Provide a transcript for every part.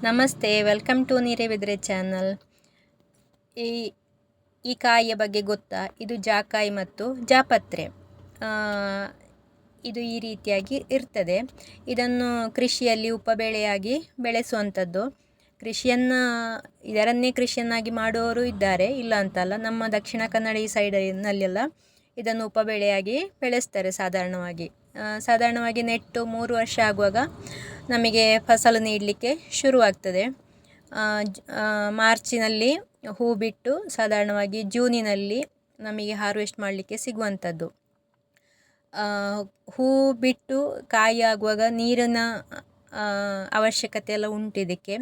ನಮಸ್ತೆ, welcome to ನೀರೆ ಬಿದ್ರೆ ಚಾನಲ್. ಈ ಈ ಕಾಯಿಯ ಬಗ್ಗೆ ಗೊತ್ತಾ? ಇದು ಜಾಕಾಯಿ ಮತ್ತು ಜಾಪತ್ರೆ. ಇದು ಈ ರೀತಿಯಾಗಿ ಇರ್ತದೆ. ಇದನ್ನು ಕೃಷಿಯಲ್ಲಿ ಉಪಬೆಳೆಯಾಗಿ ಬೆಳೆಸುವಂಥದ್ದು. ಇದರನ್ನೇ ಕೃಷಿಯನ್ನಾಗಿ ಮಾಡುವವರು ಇದ್ದಾರೆ, ಇಲ್ಲ ಅಂತಲ್ಲ. ನಮ್ಮ ದಕ್ಷಿಣ ಕನ್ನಡ ಈ ಸೈಡಿನಲ್ಲೆಲ್ಲ ಇದನ್ನು ಉಪಬೆಳೆಯಾಗಿ ಬೆಳೆಸ್ತಾರೆ ಸಾಧಾರಣವಾಗಿ ನೆಟ್ಟು 3 ವರ್ಷ ಆಗುವಾಗ ನಮಗೆ ಫಸಲು ನೀಡಲಿಕ್ಕೆ ಶುರುವಾಗ್ತದೆ. ಮಾರ್ಚಿನಲ್ಲಿ ಹೂ ಬಿಟ್ಟು ಸಾಧಾರಣವಾಗಿ ಜೂನಿನಲ್ಲಿ ನಮಗೆ ಹಾರ್ವೆಸ್ಟ್ ಮಾಡಲಿಕ್ಕೆ ಸಿಗುವಂಥದ್ದು. ಹೂ ಬಿಟ್ಟು ಕಾಯಿ ಆಗುವಾಗ ನೀರಿನ ಅವಶ್ಯಕತೆ ಎಲ್ಲ ಉಂಟು ಇದಕ್ಕೆ.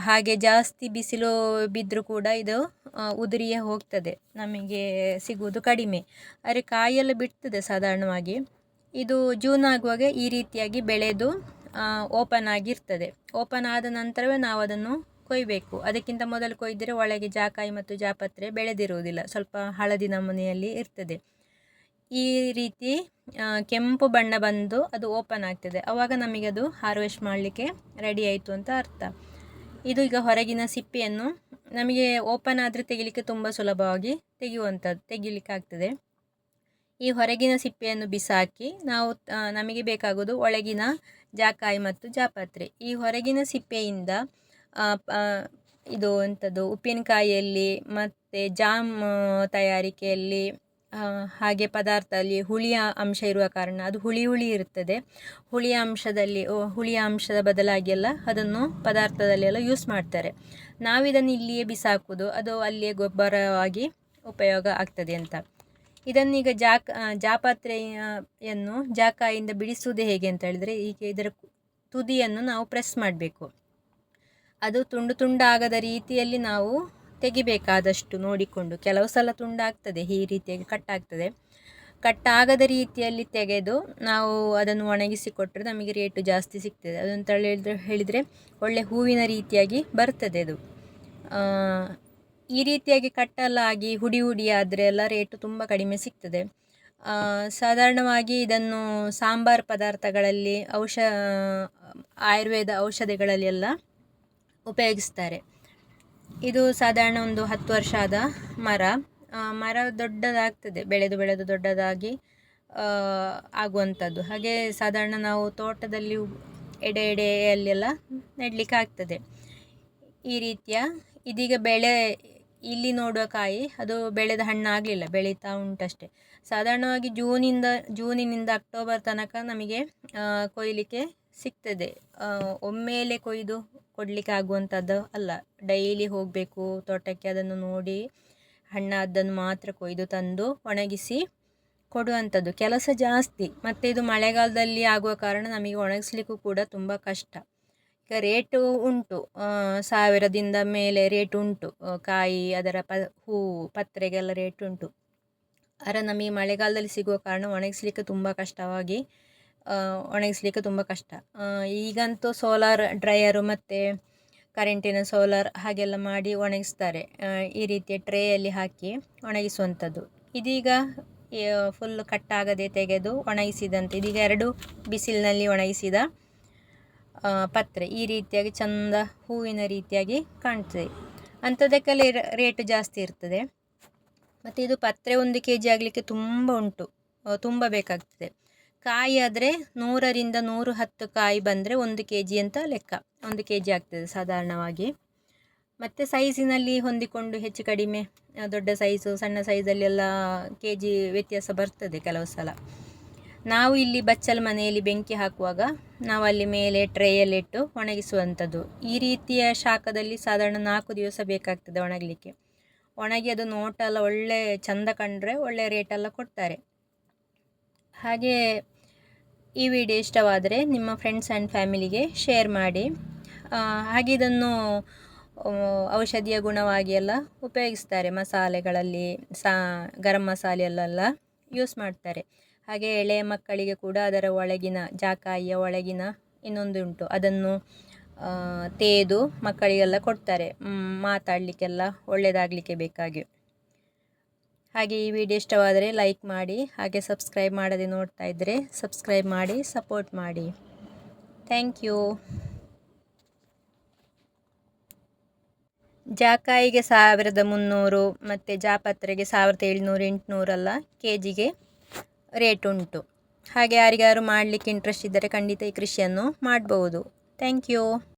ಹಾಗೆ ಜಾಸ್ತಿ ಬಿಸಿಲು ಬಿದ್ದರೂ ಕೂಡ ಇದು ಉದುರಿಯೇ ಹೋಗ್ತದೆ, ನಮಗೆ ಸಿಗುವುದು ಕಡಿಮೆ. ಆದರೆ ಕಾಯಿಯೆಲ್ಲ ಬಿಡ್ತದೆ ಸಾಧಾರಣವಾಗಿ. ಇದು ಜೂನ್ ಆಗುವಾಗ ಈ ರೀತಿಯಾಗಿ ಬೆಳೆದು ಓಪನ್ ಆಗಿರ್ತದೆ. ಓಪನ್ ಆದ ನಂತರವೇ ನಾವು ಅದನ್ನು ಕೊಯ್ಯಬೇಕು. ಅದಕ್ಕಿಂತ ಮೊದಲು ಕೊಯ್ದರೆ ಒಳಗೆ ಜಾಕಾಯಿ ಮತ್ತು ಜಾಪತ್ರೆ ಬೆಳೆದಿರುವುದಿಲ್ಲ, ಸ್ವಲ್ಪ ಹಳದಿ ನಮೂನೆಯಲ್ಲಿ ಇರ್ತದೆ. ಈ ರೀತಿ ಕೆಂಪು ಬಣ್ಣ ಬಂದು ಅದು ಓಪನ್ ಆಗ್ತದೆ, ಆವಾಗ ನಮಗೆ ಅದು ಹಾರ್ವೆಸ್ಟ್ ಮಾಡಲಿಕ್ಕೆ ರೆಡಿ ಆಯಿತು ಅಂತ ಅರ್ಥ. ಇದು ಈಗ ಹೊರಗಿನ ಸಿಪ್ಪೆಯನ್ನು ನಮಗೆ ಓಪನ್ ಆದರೆ ತೆಗಿಲಿಕ್ಕೆ ತುಂಬ ಸುಲಭವಾಗಿ ತೆಗಿಲಿಕ್ಕೆ ಆಗ್ತದೆ. ಈ ಹೊರಗಿನ ಸಿಪ್ಪೆಯನ್ನು ಬಿಸಾಕಿ ನಮಗೆ ಬೇಕಾಗೋದು ಒಳಗಿನ ಜಾಕಾಯಿ ಮತ್ತು ಜಾಪತ್ರೆ. ಈ ಹೊರಗಿನ ಸಿಪ್ಪೆಯಿಂದ ಇದು ಉಪ್ಪಿನಕಾಯಿಯಲ್ಲಿ ಮತ್ತು ಜಾಮ್ ತಯಾರಿಕೆಯಲ್ಲಿ ಹಾಗೆ ಪದಾರ್ಥದಲ್ಲಿ ಹುಳಿಯ ಅಂಶ ಇರುವ ಕಾರಣ ಅದು ಹುಳಿ ಇರ್ತದೆ. ಹುಳಿಯ ಅಂಶದ ಬದಲಾಗಿ ಎಲ್ಲ ಅದನ್ನು ಪದಾರ್ಥದಲ್ಲೆಲ್ಲ ಯೂಸ್ ಮಾಡ್ತಾರೆ. ನಾವಿದನ್ನು ಇಲ್ಲಿಯೇ ಬಿಸಾಕೋದು, ಅದು ಅಲ್ಲಿಯೇ ಗೊಬ್ಬರವಾಗಿ ಉಪಯೋಗ ಆಗ್ತದೆ ಅಂತ. ಇದನ್ನೀಗ ಜಾಪತ್ರೆಯನ್ನು ಜಾಕಾಯಿಂದ ಬಿಡಿಸುವುದು ಹೇಗೆ ಅಂತ ಹೇಳಿದರೆ, ಈಗ ಇದರ ತುದಿಯನ್ನು ನಾವು ಪ್ರೆಸ್ ಮಾಡಬೇಕು. ಅದು ತುಂಡಾಗದ ರೀತಿಯಲ್ಲಿ ನಾವು ತೆಗಿಬೇಕಾದಷ್ಟು ನೋಡಿಕೊಂಡು. ಕೆಲವು ಸಲ ತುಂಡಾಗ್ತದೆ, ಈ ರೀತಿಯಾಗಿ ಕಟ್ಟಾಗದ ರೀತಿಯಲ್ಲಿ ತೆಗೆದು ನಾವು ಅದನ್ನು ಒಣಗಿಸಿ ಕೊಟ್ಟರೆ ನಮಗೆ ರೇಟು ಜಾಸ್ತಿ ಸಿಗ್ತದೆ. ಅದಂತ ಹೇಳಿದರೆ ಒಳ್ಳೆ ಹೂವಿನ ರೀತಿಯಾಗಿ ಬರ್ತದೆ ಅದು. ಈ ರೀತಿಯಾಗಿ ಕಟ್ಟಲಾಗಿ ಹುಡಿ ಆದರೆ ಎಲ್ಲ ರೇಟು ತುಂಬ ಕಡಿಮೆ ಸಿಗ್ತದೆ. ಸಾಧಾರಣವಾಗಿ ಇದನ್ನು ಸಾಂಬಾರು ಪದಾರ್ಥಗಳಲ್ಲಿ ಆಯುರ್ವೇದ ಔಷಧಿಗಳಲ್ಲೆಲ್ಲ ಉಪಯೋಗಿಸ್ತಾರೆ. ಇದು ಸಾಧಾರಣ ಒಂದು 10 ವರ್ಷ ಆದ ಮರ ದೊಡ್ಡದಾಗ್ತದೆ, ಬೆಳೆದು ದೊಡ್ಡದಾಗಿ ಆಗುವಂಥದ್ದು. ಹಾಗೆ ಸಾಧಾರಣ ನಾವು ತೋಟದಲ್ಲಿ ಎಡೆಯಲ್ಲೆಲ್ಲ ನೆಡಲಿಕ್ಕೆ ಆಗ್ತದೆ. ಈ ರೀತಿಯ ಇದೀಗ ಇಲ್ಲಿ ನೋಡುವ ಕಾಯಿ ಅದು ಬೆಳೆದ ಹಣ್ಣಾಗಲಿಲ್ಲ, ಬೆಳೀತಾ ಉಂಟಷ್ಟೇ. ಸಾಧಾರಣವಾಗಿ ಜೂನಿನಿಂದ ಅಕ್ಟೋಬರ್ ತನಕ ನಮಗೆ ಕೊಯ್ಲಿಕ್ಕೆ ಸಿಗ್ತದೆ. ಒಮ್ಮೆಲೆ ಕೊಯ್ದು ಕೊಡಲಿಕ್ಕೆ ಆಗುವಂಥದ್ದು ಅಲ್ಲ, ಡೈಲಿ ಹೋಗಬೇಕು ತೋಟಕ್ಕೆ, ಅದನ್ನು ನೋಡಿ ಹಣ್ಣಾದನ್ನು ಮಾತ್ರ ಕೊಯ್ದು ತಂದು ಒಣಗಿಸಿ ಕೊಡುವಂಥದ್ದು. ಕೆಲಸ ಜಾಸ್ತಿ, ಮತ್ತು ಇದು ಮಳೆಗಾಲದಲ್ಲಿ ಆಗುವ ಕಾರಣ ನಮಗೆ ಒಣಗಿಸ್ಲಿಕ್ಕೂ ಕೂಡ ತುಂಬ ಕಷ್ಟ. ಈಗ ರೇಟು ಉಂಟು, 1000ದಿಂದ ಮೇಲೆ ರೇಟ್ ಉಂಟು. ಕಾಯಿ ಅದರ ಪತ್ರೆಗೆಲ್ಲ ರೇಟ್ ಉಂಟು. ಆದರೆ ನಮಗೆ ಮಳೆಗಾಲದಲ್ಲಿ ಸಿಗುವ ಕಾರಣ ಒಣಗಿಸ್ಲಿಕ್ಕೆ ತುಂಬ ಕಷ್ಟ. ಈಗಂತೂ ಸೋಲಾರ್ ಡ್ರೈಯರು ಮತ್ತು ಕರೆಂಟಿನ ಸೋಲಾರ್ ಹಾಗೆಲ್ಲ ಮಾಡಿ ಒಣಗಿಸ್ತಾರೆ. ಈ ರೀತಿಯ ಟ್ರೇಯಲ್ಲಿ ಹಾಕಿ ಒಣಗಿಸುವಂಥದ್ದು. ಇದೀಗ ಫುಲ್ ಕಟ್ಟಾಗದೆ ತೆಗೆದು ಒಣಗಿಸಿದಂತೆ, ಇದೀಗ 2 ಬಿಸಿಲಿನಲ್ಲಿ ಒಣಗಿಸಿದ ಪತ್ರೆ ಈ ರೀತಿಯಾಗಿ ಚಂದ ಹೂವಿನ ರೀತಿಯಾಗಿ ಕಾಣ್ತದೆ. ಅಂಥದ್ದಕ್ಕೆಲ್ಲ ರೇಟು ಜಾಸ್ತಿ ಇರ್ತದೆ. ಮತ್ತು ಇದು ಪತ್ರೆ 1 kg ಆಗಲಿಕ್ಕೆ ತುಂಬ ಬೇಕಾಗ್ತದೆ. ಕಾಯಿ ಆದರೆ 100ರಿಂದ 110 ಕಾಯಿ ಬಂದರೆ 1 kg ಅಂತ ಲೆಕ್ಕ. 1 kg ಆಗ್ತದೆ ಸಾಧಾರಣವಾಗಿ. ಮತ್ತು ಸೈಜಿನಲ್ಲಿ ಹೊಂದಿಕೊಂಡು ಹೆಚ್ಚು ಕಡಿಮೆ, ದೊಡ್ಡ ಸೈಜು ಸಣ್ಣ ಸೈಜಲ್ಲೆಲ್ಲ kg ವ್ಯತ್ಯಾಸ ಬರ್ತದೆ ಕೆಲವು ಸಲ. ನಾವು ಇಲ್ಲಿ ಬಚ್ಚಲ ಮನೆಯಲ್ಲಿ ಬೆಂಕಿ ಹಾಕುವಾಗ ನಾವು ಅಲ್ಲಿ ಮೇಲೆ ಟ್ರೇಯಲ್ಲಿಟ್ಟು ಒಣಗಿಸುವಂಥದ್ದು. ಈ ರೀತಿಯ ಶಾಖದಲ್ಲಿ ಸಾಧಾರಣ 4 ದಿವಸ ಬೇಕಾಗ್ತದೆ ಒಣಗಲಿಕ್ಕೆ. ಒಣಗಿ ಅದು ನೋಟ ಎಲ್ಲ ಒಳ್ಳೆ ಚಂದ ಕಂಡ್ರೆ ಒಳ್ಳೆ ರೇಟೆಲ್ಲ ಕೊಡ್ತಾರೆ. ಹಾಗೆ ಈ ವಿಡಿಯೋ ಇಷ್ಟವಾದರೆ ನಿಮ್ಮ ಫ್ರೆಂಡ್ಸ್ ಆ್ಯಂಡ್ ಫ್ಯಾಮಿಲಿಗೆ ಶೇರ್ ಮಾಡಿ. ಹಾಗೆ ಇದನ್ನು ಔಷಧಿಯ ಗುಣವಾಗಿ ಎಲ್ಲ ಉಪಯೋಗಿಸ್ತಾರೆ. ಮಸಾಲೆಗಳಲ್ಲಿ ಗರಂ ಮಸಾಲೆಯಲ್ಲೆಲ್ಲ ಯೂಸ್ ಮಾಡ್ತಾರೆ. ಹಾಗೆ ಎಳೆಯ ಮಕ್ಕಳಿಗೆ ಕೂಡ ಅದರ ಒಳಗಿನ ಜಾಕಾಯಿಯ ಒಳಗಿನ ಇನ್ನೊಂದು ಉಂಟು, ಅದನ್ನು ತೇದು ಮಕ್ಕಳಿಗೆಲ್ಲ ಕೊಡ್ತಾರೆ, ಮಾತಾಡಲಿಕ್ಕೆಲ್ಲ ಒಳ್ಳೆಯದಾಗಲಿಕ್ಕೆ ಬೇಕಾಗಿ. ಹಾಗೆ ಈ ವಿಡಿಯೋ ಇಷ್ಟವಾದರೆ ಲೈಕ್ ಮಾಡಿ, ಹಾಗೆ ಸಬ್ಸ್ಕ್ರೈಬ್ ಮಾಡದೆ ನೋಡ್ತಾ ಇದ್ದರೆ ಸಬ್ಸ್ಕ್ರೈಬ್ ಮಾಡಿ ಸಪೋರ್ಟ್ ಮಾಡಿ. Thank you. ಜಾಕಾಯಿಗೆ 1300 ಮತ್ತು ಜಾಪತ್ರೆಗೆ 1700 800 ಕೆ ಜಿಗೆ ರೇಟ್ ಉಂಟು. ಹಾಗೆ ಯಾರಿಗಾರು ಮಾಡಲಿಕ್ಕೆ ಇಂಟ್ರೆಸ್ಟ್ ಇದ್ದರೆ ಖಂಡಿತ ಈ ಕೃಷಿಯನ್ನು ಮಾಡ್ಬೋದು. Thank you.